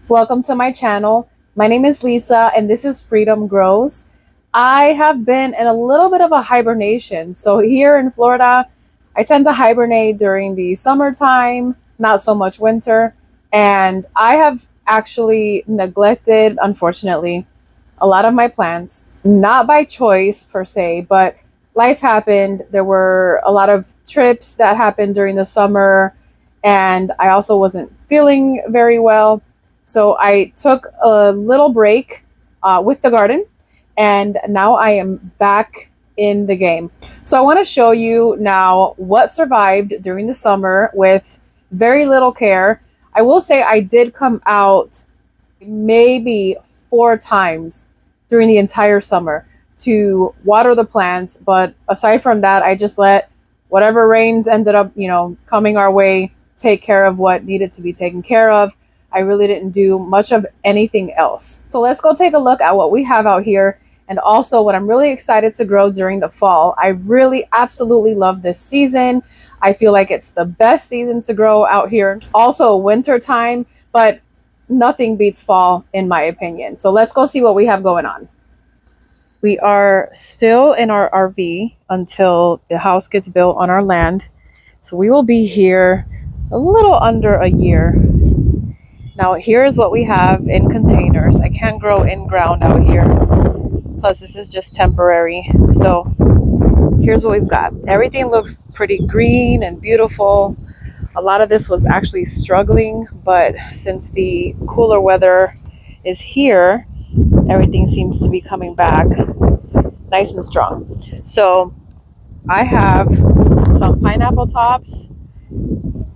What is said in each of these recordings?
Welcome to my channel. My name is Lisa and this is Freedom Grows. I have been in a little bit of a hibernation. So here in Florida, I tend to hibernate during the summertime, not so much winter. And I have actually neglected, unfortunately, a lot of my plants, not by choice per se, but life happened. There were a lot of trips that happened during the summer, and I also wasn't feeling very well. So I took a little break with the garden, and now I am back in the game. So I want to show you now what survived during the summer with very little care. I will say I did come out maybe 4 times during the entire summer to water the plants. But aside from that, I just let whatever rains ended up, coming our way, take care of what needed to be taken care of. I really didn't do much of anything else. So let's go take a look at what we have out here and also what I'm really excited to grow during the fall. I really absolutely love this season. I feel like it's the best season to grow out here. Also winter time, but nothing beats fall in my opinion. So let's go see what we have going on. We are still in our RV until the house gets built on our land. So we will be here a little under a year. Now here's what we have in containers. I can't grow in ground out here. Plus this is just temporary. So here's what we've got. Everything looks pretty green and beautiful. A lot of this was actually struggling, but since the cooler weather is here, everything seems to be coming back nice and strong. So I have some pineapple tops,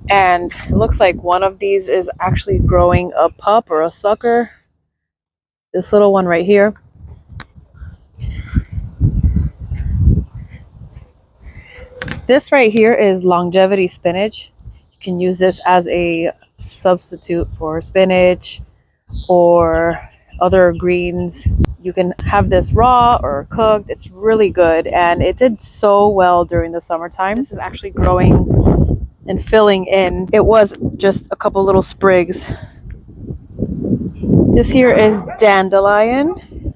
and it looks like one of these is actually growing a pup or a sucker. This little one right here. This right here is longevity spinach. You can use this as a substitute for spinach or other greens. You can have this raw or cooked. It's really good, and it did so well during the summertime. This is actually growing and filling in. It was just a couple little sprigs. This here is dandelion.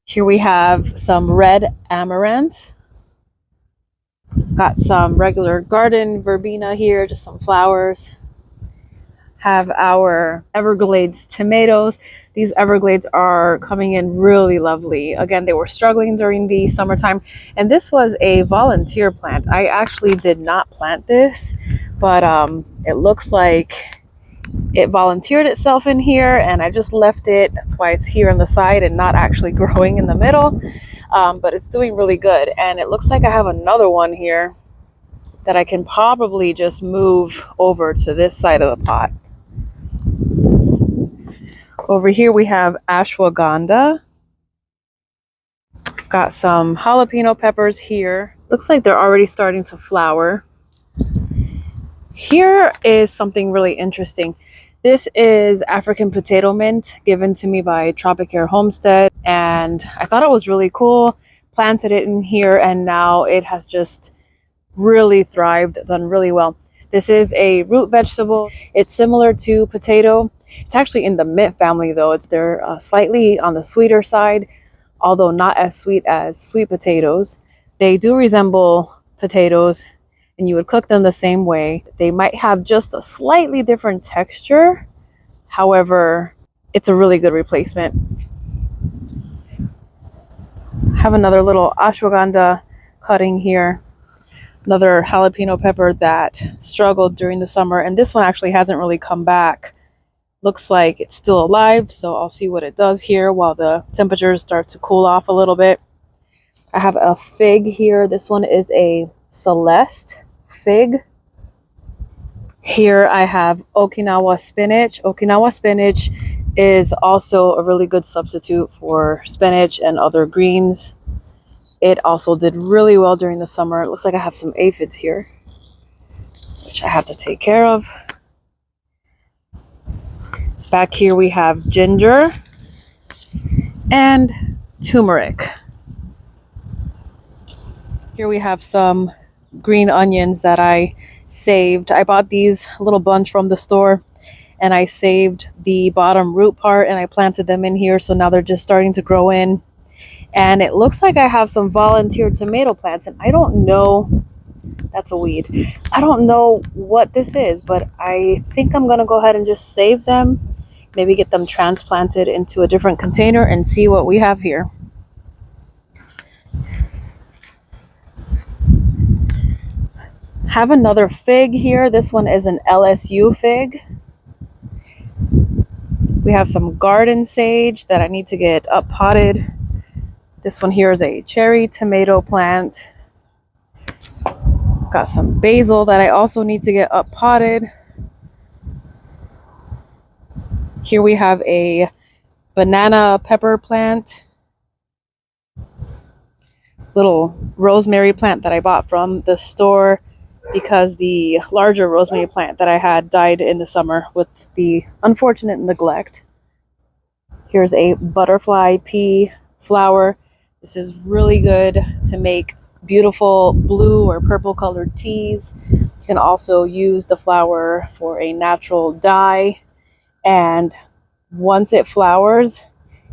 Here we have some red amaranth. Got some regular garden verbena here, just some flowers. Have our Everglades tomatoes. These Everglades are coming in really lovely. Again, they were struggling during the summertime, and this was a volunteer plant. I actually did not plant this, but it looks like it volunteered itself in here, and I just left it. That's why it's here on the side and not actually growing in the middle, but it's doing really good. And it looks like I have another one here that I can probably just move over to this side of the pot. Over here we have ashwagandha. Got some jalapeno peppers here. Looks like they're already starting to flower. Here is something really interesting. This is African potato mint given to me by Tropicare Homestead, and I thought it was really cool. Planted it in here, and now it has just really thrived, done really well. This is a root vegetable. It's similar to potato. It's actually in the mint family though. They're slightly on the sweeter side, although not as sweet as sweet potatoes. They do resemble potatoes, and you would cook them the same way. They might have just a slightly different texture. However, it's a really good replacement. I have another little ashwagandha cutting here. Another jalapeno pepper that struggled during the summer, and this one actually hasn't really come back. Looks like it's still alive, so I'll see what it does here while the temperatures start to cool off a little bit. I have a fig here. This one is a Celeste fig. Here I have Okinawa spinach. Okinawa spinach is also a really good substitute for spinach and other greens. It also did really well during the summer. It looks like I have some aphids here, which I have to take care of. Back here we have ginger and turmeric. Here we have some green onions that I saved. I bought these little bunch from the store, and I saved the bottom root part and I planted them in here. So now they're just starting to grow in. And it looks like I have some volunteer tomato plants, and I don't know, that's a weed. I don't know what this is, but I think I'm gonna go ahead and just save them, maybe get them transplanted into a different container and see what we have here. Have another fig here. This one is an LSU fig. We have some garden sage that I need to get up potted. This one here is a cherry tomato plant. Got some basil that I also need to get up potted. Here we have a banana pepper plant. Little rosemary plant that I bought from the store because the larger rosemary plant that I had died in the summer with the unfortunate neglect. Here's a butterfly pea flower. This is really good to make beautiful blue or purple colored teas. You can also use the flower for a natural dye. And once it flowers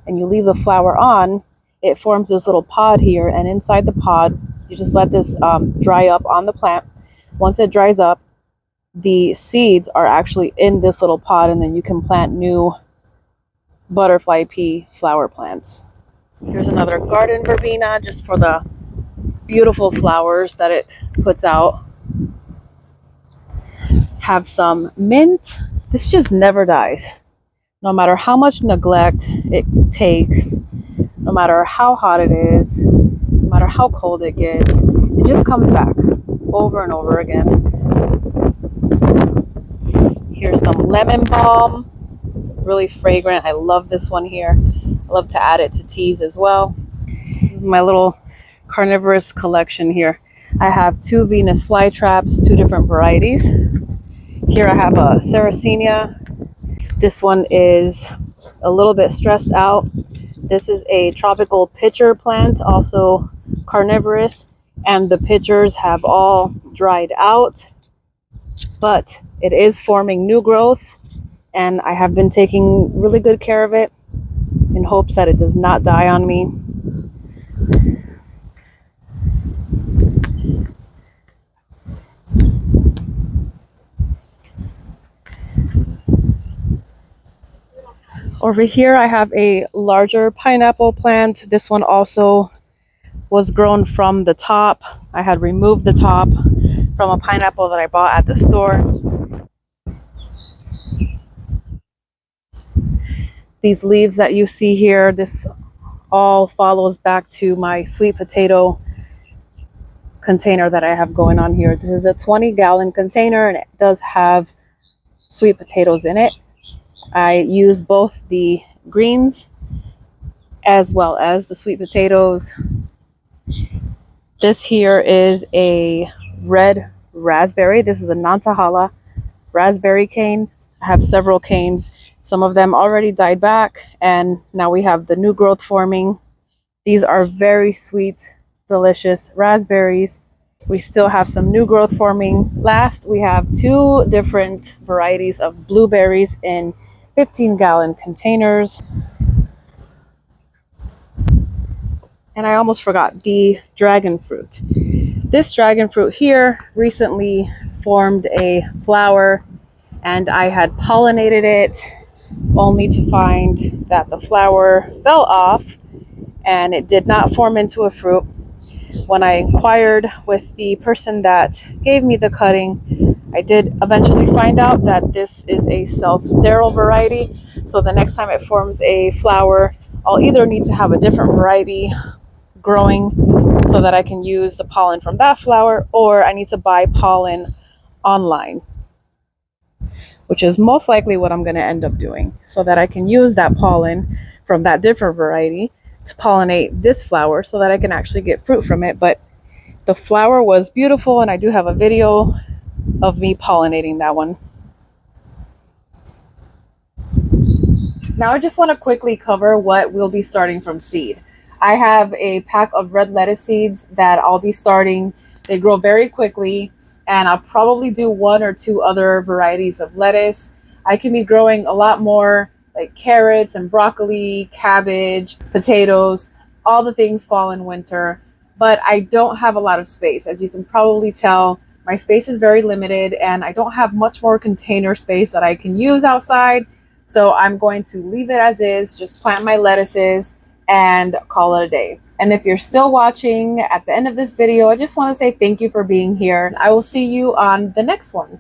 and you leave the flower on, it forms this little pod here. And inside the pod, you just let this dry up on the plant. Once it dries up, the seeds are actually in this little pod, and then you can plant new butterfly pea flower plants. Here's another garden verbena just for the beautiful flowers that it puts out. Have some mint. This just never dies. No matter how much neglect it takes, no matter how hot it is, no matter how cold it gets, it just comes back over and over again. Here's some lemon balm, really fragrant. I love this one here. I love to add it to teas as well. This is my little carnivorous collection here. I have 2 Venus flytraps, 2 different varieties. Here I have a Sarracenia. This one is a little bit stressed out. This is a tropical pitcher plant, also carnivorous, and the pitchers have all dried out, but it is forming new growth, and I have been taking really good care of it in hopes that it does not die on me. Over here I have a larger pineapple plant. This one also was grown from the top. I had removed the top from a pineapple that I bought at the store. These leaves that you see here, this all follows back to my sweet potato container that I have going on here. This is a 20-gallon container, and it does have sweet potatoes in it. I use both the greens as well as the sweet potatoes. This here is a red raspberry. This is a Nantahala raspberry cane. I have several canes. Some of them already died back, and now we have the new growth forming. These are very sweet, delicious raspberries. We still have some new growth forming. Last, we have 2 different varieties of blueberries in 15-gallon containers. And I almost forgot the dragon fruit. This dragon fruit here recently formed a flower, and I had pollinated it only to find that the flower fell off and it did not form into a fruit. When I inquired with the person that gave me the cutting, I did eventually find out that this is a self-sterile variety. So the next time it forms a flower, I'll either need to have a different variety growing so that I can use the pollen from that flower, or I need to buy pollen online, which is most likely what I'm going to end up doing, so that I can use that pollen from that different variety to pollinate this flower so that I can actually get fruit from it. But the flower was beautiful, and I do have a video of me pollinating that one. Now I just want to quickly cover what we'll be starting from seed. I have a pack of red lettuce seeds that I'll be starting. They grow very quickly, and I'll probably do 1 or 2 other varieties of lettuce. I can be growing a lot more like carrots and broccoli, cabbage, potatoes, all the things fall in winter. But I don't have a lot of space. As you can probably tell, my space is very limited and I don't have much more container space that I can use outside. So I'm going to leave it as is, just plant my lettuces and call it a day. And if you're still watching at the end of this video, I just want to say thank you for being here. I will see you on the next one.